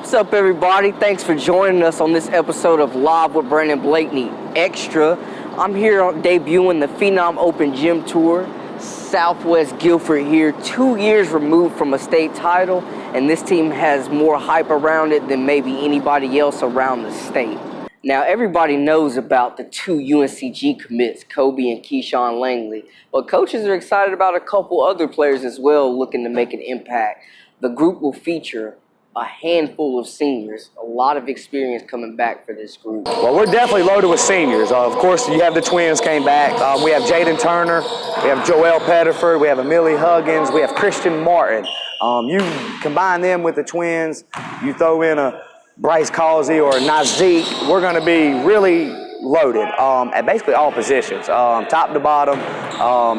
What's up, everybody? Thanks for joining us on this episode of Live with Brandon Blakney Extra. I'm here debuting the Phenom Open Gym Tour. Southwest Guilford here, 2 years removed from a state title, and this team has more hype around it than maybe anybody else around the state. Now, everybody knows about the two UNCG commits, Kobe and Keyshawn Langley, but coaches are excited about a couple other players as well looking to make an impact. The group will feature a handful of seniors, a lot of experience coming back for this group. Well, we're definitely loaded with seniors. Of course, you have the twins came back. We have Jaden Turner, we have Joel Pettiford, we have Amelie Huggins, we have Christian Martin. You combine them with the twins, you throw in a Bryce Causey or Nazik, we're going to be really loaded at basically all positions, top to bottom.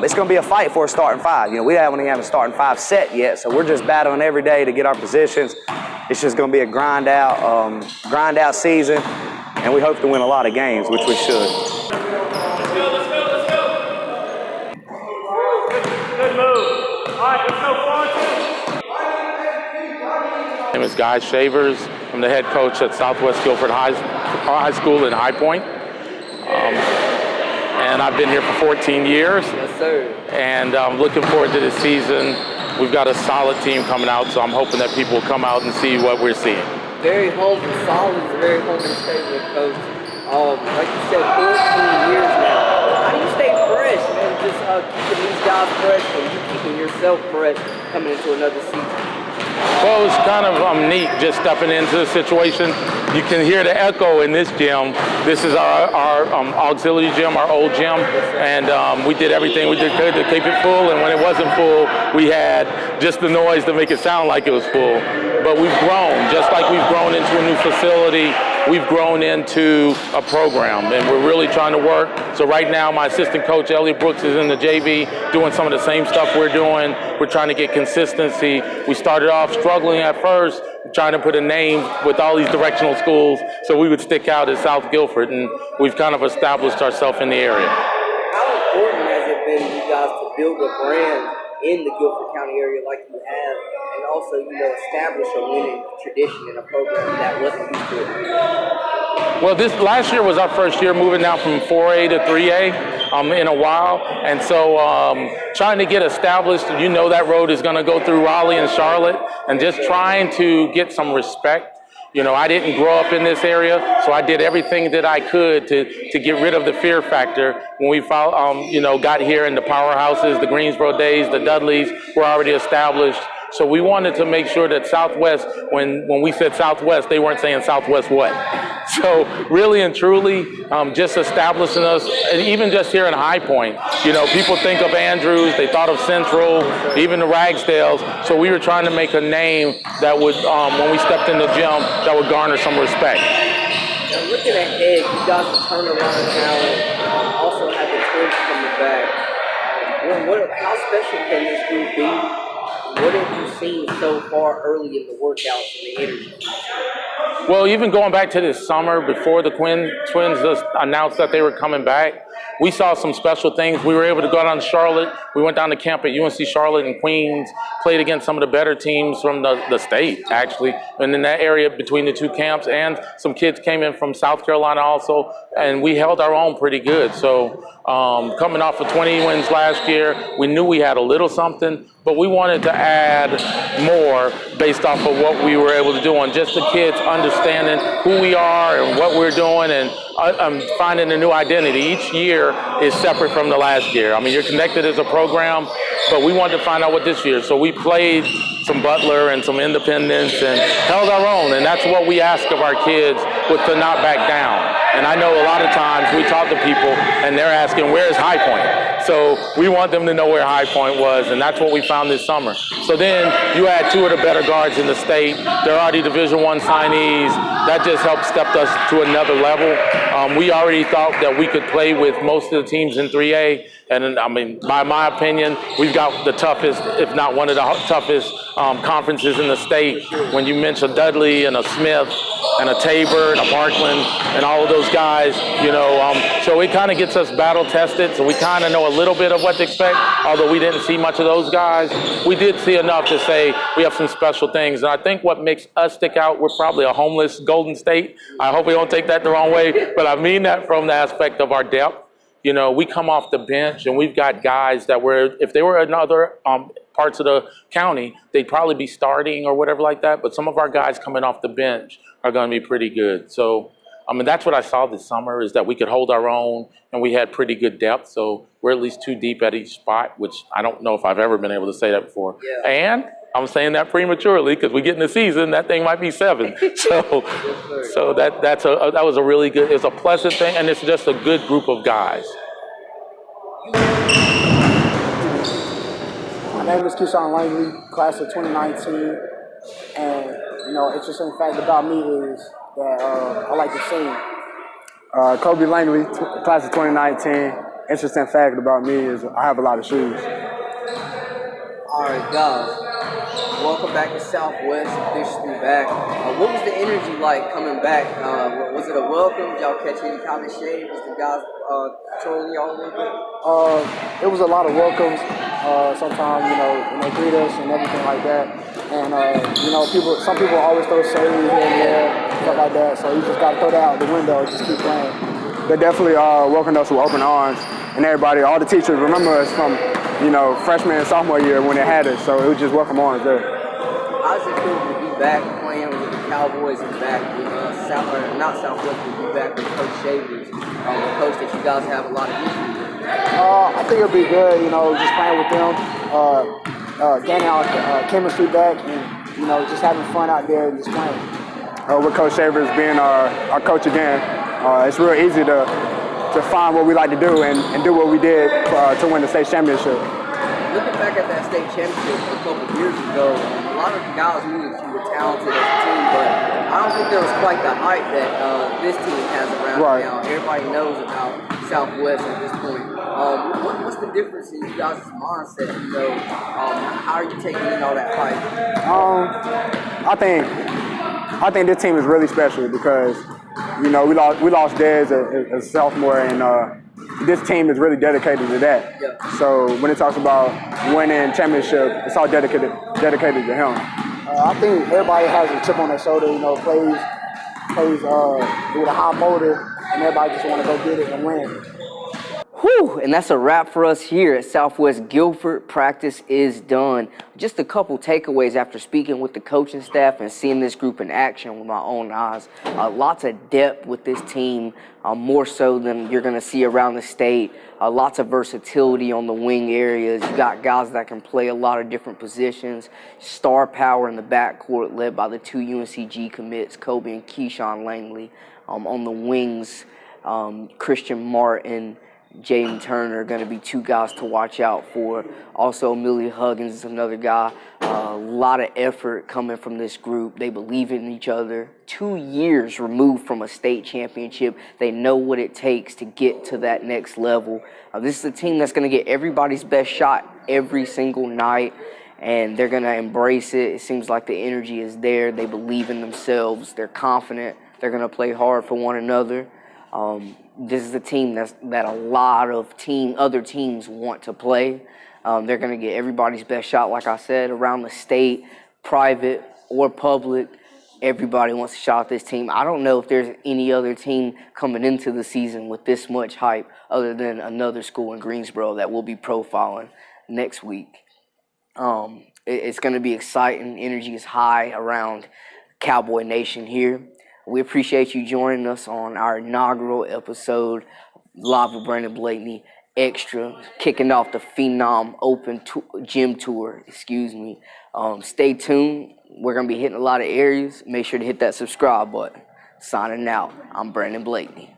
It's going to be a fight for a starting five. You know, we haven't even have a starting five set yet, so we're just battling every day to get our positions. It's just going to be a grind out season, and we hope to win a lot of games, which we should. Let's go. Good move. All right, let's go forward. My name is Guy Shavers. I'm the head coach at Southwest Guilford High School in High Point. And I've been here for 14 years. Yes, sir. And I'm looking forward to this season. We've got a solid team coming out, so I'm hoping that people will come out and see what we're seeing. Very home and solid, very home and stable coach. Like you said, 14 years now. How do you stay fresh, man? Just keeping these guys fresh and you keeping yourself fresh coming into another season. Well, it's kind of neat just stepping into the situation. You can hear the echo in this gym. This is our auxiliary gym, our old gym, and we did everything we did to keep it full, and when it wasn't full, we had just the noise to make it sound like it was full. But we've grown, just like we've grown into a new facility, we've grown into a program, and we're really trying to work. So right now, my assistant coach, Elliot Brooks, is in the JV doing some of the same stuff we're doing. We're trying to get consistency. We started off struggling at first, trying to put a name with all these directional schools so we would stick out at South Guilford, and we've kind of established ourselves in the area. How important has it been for you guys to build a brand in the Guilford County area like you have, and also, establish a winning tradition in a program that wasn't used to it? Well, this last year was our first year moving now from 4A to 3A in a while, and so trying to get established. That road is going to go through Raleigh and Charlotte, and just trying to get some respect. I didn't grow up in this area, so I did everything that I could to get rid of the fear factor. When we got here, in the powerhouses, the Greensboro days, the Dudleys were already established. So we wanted to make sure that Southwest, when we said Southwest, they weren't saying Southwest what. So really and truly, just establishing us, and even just here in High Point, people think of Andrews, they thought of Central, even the Ragsdales. So we were trying to make a name that would, when we stepped in the gym, that would garner some respect. Now looking ahead, you guys have turned around talent, also have the twins coming back. How special can this group be? What have you seen so far early in the workouts and the energy? Well, even going back to this summer, before the twins just announced that they were coming back, we saw some special things. We were able to go down to Charlotte. We went down to camp at UNC Charlotte and Queens, played against some of the better teams from the state, actually, and in that area between the two camps. And some kids came in from South Carolina also, and we held our own pretty good. So coming off of 20 wins last year, we knew we had a little something, but we wanted to add more based off of what we were able to do, and just the kids understanding who we are and what we're doing, and finding a new identity. Each year is separate from the last year. I mean, you're connected as a program, but we wanted to find out what this year. So we played some Butler and some Independence and held our own, and that's what we ask of our kids, was to not back down. And I know a lot of times we talk to people and they're asking, where's High Point? So we want them to know where High Point was, and that's what we found this summer. So then you add two of the better guards in the state. They're already Division I signees. That just helped step us to another level. We already thought that we could play with most of the teams in 3A. And I mean, by my opinion, we've got the toughest, if not one of the toughest conferences in the state. When you mention Dudley and a Smith, and a Tabor and a Parkland and all of those guys, so it kind of gets us battle tested, so we kind of know a little bit of what to expect, although we didn't see much of those guys. We did see enough to say we have some special things, and I think what makes us stick out, we're probably a homeless Golden State. I hope we don't take that the wrong way, but I mean that from the aspect of our depth. We come off the bench, and we've got guys that if they were in other parts of the county, they'd probably be starting or whatever like that. But some of our guys coming off the bench are going to be pretty good. So, that's what I saw this summer, is that we could hold our own, and we had pretty good depth. So we're at least 2 deep at each spot, which I don't know if I've ever been able to say that before. Yeah. And I'm saying that prematurely because we get in the season, that thing might be 7. So that was a really good, it's a pleasant thing, and it's just a good group of guys. My name is Keyshawn Langley, class of 2019, and interesting fact about me is that I like to sing. Kobe Langley, class of 2019. Interesting fact about me is I have a lot of shoes. All right, guys. Welcome back to Southwest, officially back. What was the energy like coming back? Was it a welcome? Did y'all catch any kind of shade? Was the guys trolling y'all a little bit? It was a lot of welcomes. Sometimes, when they greet us and everything like that. And, some people always throw shade here and there, stuff like that. So you just got to throw that out the window and just keep playing. They definitely welcomed us with open arms, and everybody, all the teachers remember us from, freshman and sophomore year when they had us. So it was just welcome arms there. How does it feel to be back playing with the Cowboys and back with not Southwest, but be back with Coach Shavers, the coach that you guys have a lot of issues with? I think it'll be good, just playing with them, getting our chemistry back, and, just having fun out there and just playing. With Coach Shavers being our coach again, it's real easy to find what we like to do and do what we did to win the state championship. Looking back at that state championship a couple of years ago, a lot of guys knew that you were talented as a team, but I don't think there was quite the hype that this team has around now. Everybody knows about Southwest at this point. What's the difference in you guys' mindset? How are you taking in all that hype? I think this team is really special because, we lost Dez as a sophomore, and this team is really dedicated to that. Yeah. So when it talks about winning championship, it's all dedicated to him. I think everybody has a chip on their shoulder, plays with a high motive, and everybody just want to go get it and win. Whew, and that's a wrap for us here at Southwest Guilford. Practice is done. Just a couple takeaways after speaking with the coaching staff and seeing this group in action with my own eyes. Lots of depth with this team, more so than you're going to see around the state. Lots of versatility on the wing areas. You got guys that can play a lot of different positions. Star power in the backcourt led by the 2 UNCG commits, Kobe and Keyshawn Langley. On the wings, Christian Martin, Jaden Turner are going to be 2 guys to watch out for. Also, Millie Huggins is another guy. A lot of effort coming from this group. They believe in each other. 2 years removed from a state championship. They know what it takes to get to that next level. This is a team that's going to get everybody's best shot every single night, and they're going to embrace it. It seems like the energy is there. They believe in themselves. They're confident. They're going to play hard for one another. This is a team that a lot of other teams want to play. They're going to get everybody's best shot, like I said, around the state, private or public. Everybody wants a shot at this team. I don't know if there's any other team coming into the season with this much hype other than another school in Greensboro that we'll be profiling next week. It's going to be exciting. Energy is high around Cowboy Nation here. We appreciate you joining us on our inaugural episode, Live with Brandon Blakney Extra, kicking off the Phenom Open Gym Tour. Stay tuned. We're going to be hitting a lot of areas. Make sure to hit that subscribe button. Signing out. I'm Brandon Blakney.